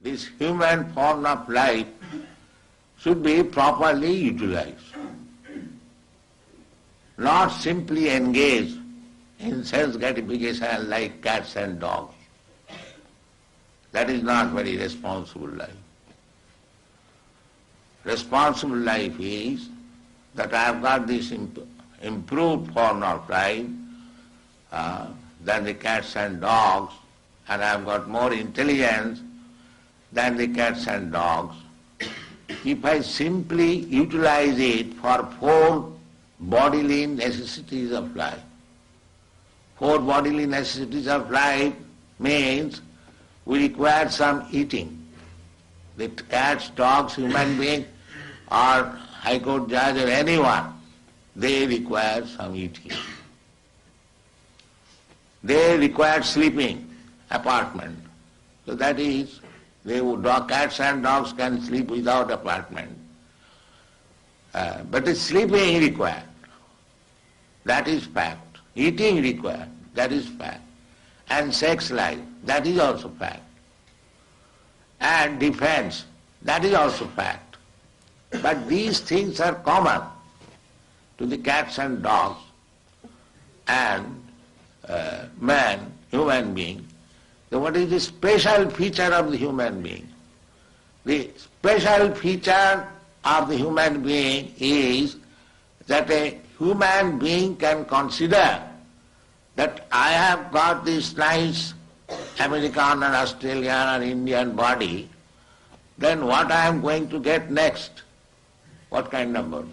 this human form of life should be properly utilized. Not simply engaged in sense gratification like cats and dogs. That is not very responsible life. Responsible life is that I have got this improved form of life than the cats and dogs, and I have got more intelligence than the cats and dogs. If I simply utilize it for 4 bodily necessities of life, 4 bodily necessities of life means we require some eating. The cats, dogs, human beings, or High Court judge or anyone, they require some eating. They require sleeping, apartment. So that is, cats and dogs can sleep without apartment. But the sleeping required. That is fact. Eating required. That is fact. And sex life. That is also fact. And defense. That is also fact. But these things are common to the cats and dogs and man, human being. So what is the special feature of the human being? The special feature of the human being is that a human being can consider that I have got this nice American or Australian or Indian body, then what I am going to get next? What kind of body?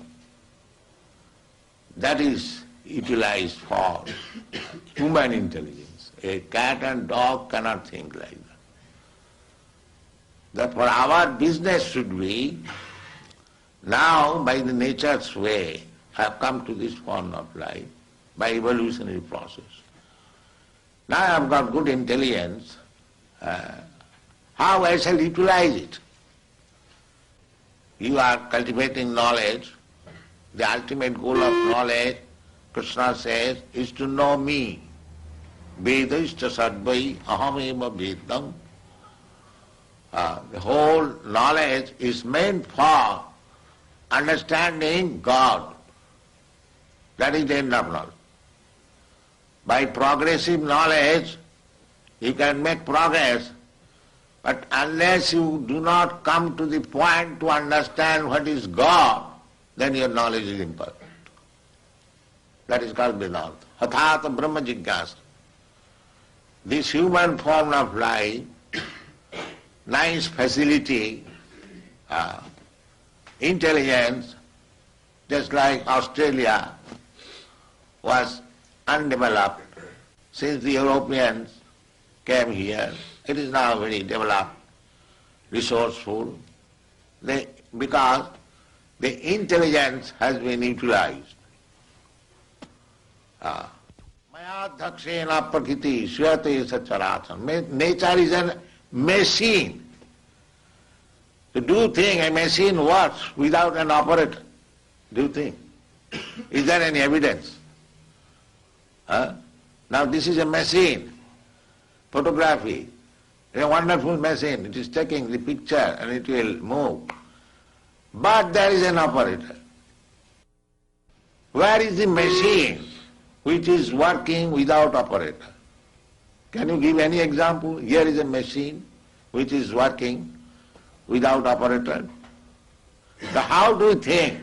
That is utilized for human intelligence. A cat and dog cannot think like that. Therefore our business should be, now by the nature's way, have come to this form of life, by evolutionary process. Now I have got good intelligence, how I shall utilize it? You are cultivating knowledge. The ultimate goal of knowledge, Kṛṣṇa says, is to know me. Vedashta sadvai ahameva vedam. The whole knowledge is meant for understanding God. That is the end of knowledge. By progressive knowledge, you can make progress, but unless you do not come to the point to understand what is God, then your knowledge is imperfect. That is called Vedanta. Hathata Brahma Jigyasa. This human form of life, nice facility, intelligence, just like Australia was undeveloped since the Europeans came here. It is now very developed, resourceful, because the intelligence has been utilized. Maya dhakshena prakriti svyate sacharatam. Nature is a machine. To do thing, a machine works without an operator. Do you think? Is there any evidence? Now this is a machine, photography. It's a wonderful machine. It is taking the picture and it will move. But there is an operator. Where is the machine which is working without operator? Can you give any example? Here is a machine which is working without operator. So how do you think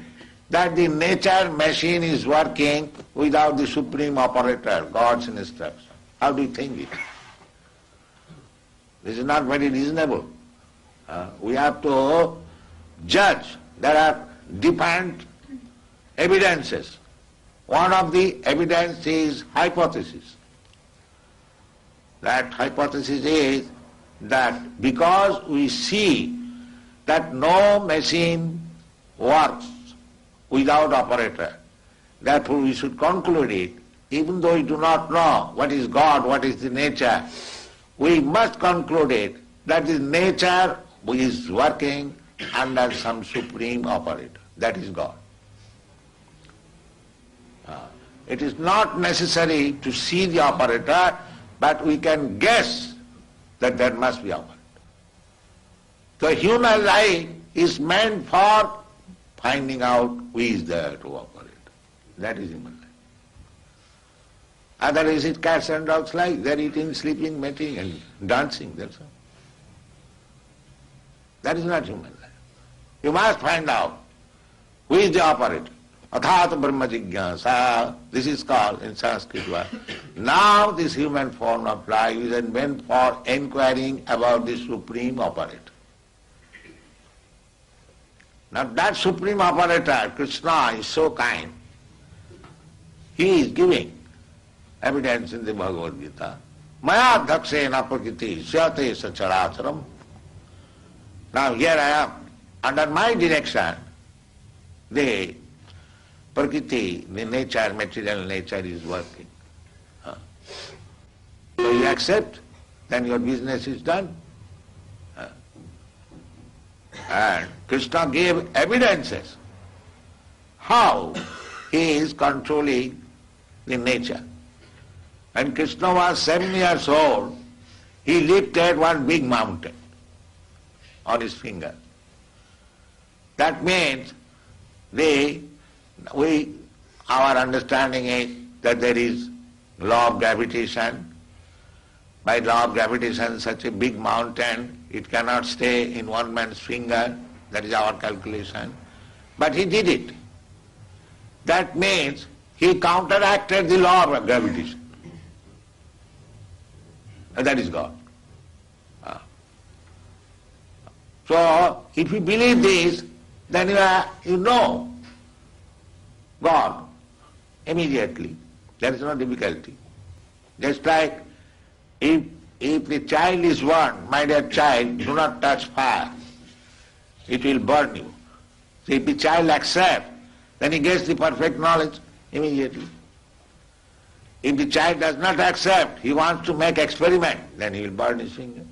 that the nature machine is working without the supreme operator, God's instruction? How do you think it? This is not very reasonable. We have to judge. There are different evidences. One of the evidence is hypothesis. That hypothesis is that because we see that no machine works without operator, therefore we should conclude it, even though we do not know what is God, what is the nature, we must conclude it that the nature is working under some supreme operator, that is God. It is not necessary to see the operator, but we can guess that there must be operator. So human life is meant for finding out who is there to operate. That is human life. Otherwise it's cats and dogs life. They're eating, sleeping, mating and dancing, that's all. That is not human life. You must find out who is the operator. Athata Brahma Jigyasa, this is called in Sanskrit word. Now this human form of life is meant for inquiring about the supreme operator. Now that supreme operator, Kṛṣṇa, is so kind. He is giving evidence in the Bhagavad Gita. Maya dhakṣena prakriti syate sacharacharam. Now here I am, under my direction, the Prakriti, the nature, material nature is working. So you accept, then your business is done. And Kṛṣṇa gave evidences how he is controlling the nature. When Kṛṣṇa was 7 years old, he lifted one big mountain on his finger. That means our understanding is that there is law of gravitation. By law of gravitation, such a big mountain, it cannot stay in one man's finger. That is our calculation. But he did it. That means he counteracted the law of gravitation. And that is God. So, if you believe this, then you know God immediately. There is no difficulty. Just like if the child is warned, my dear child, do not touch fire, it will burn you. So if the child accepts, then he gets the perfect knowledge immediately. If the child does not accept, he wants to make experiment, then he will burn his finger.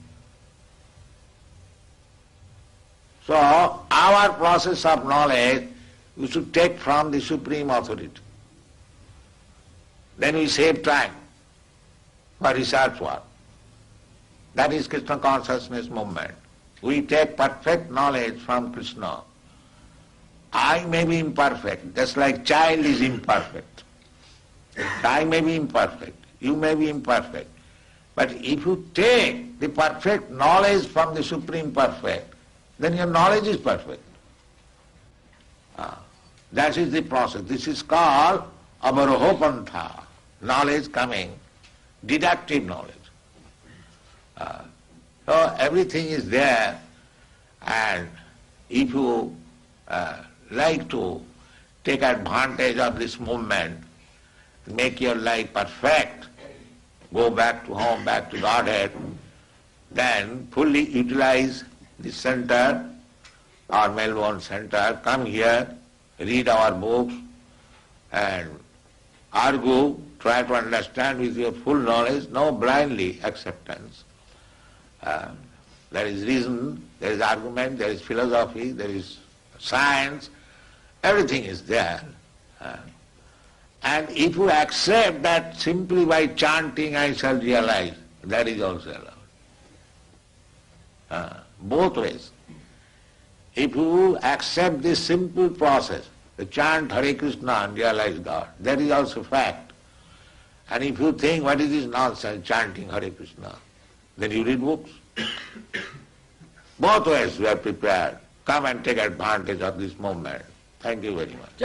So our process of knowledge we should take from the Supreme Authority. Then we save time for research work. That is Kṛṣṇa consciousness movement. We take perfect knowledge from Kṛṣṇa. I may be imperfect, just like child is imperfect. I may be imperfect, you may be imperfect. But if you take the perfect knowledge from the Supreme Perfect, then your knowledge is perfect. That is the process. This is called avarohopantha, knowledge coming, deductive knowledge. So everything is there, and if you like to take advantage of this movement, make your life perfect, go back to home, back to Godhead, then fully utilize the center, our Melbourne center, come here, read our books and argue, try to understand with your full knowledge, no blindly acceptance. There is reason, there is argument, there is philosophy, there is science, everything is there. And if you accept that simply by chanting I shall realize, that is also allowed. Both ways. If you accept this simple process, the chant Hare Kṛṣṇa and realize God, that is also fact. And if you think what is this nonsense chanting Hare Kṛṣṇa, then you read books. Both ways we are prepared. Come and take advantage of this moment. Thank you very much.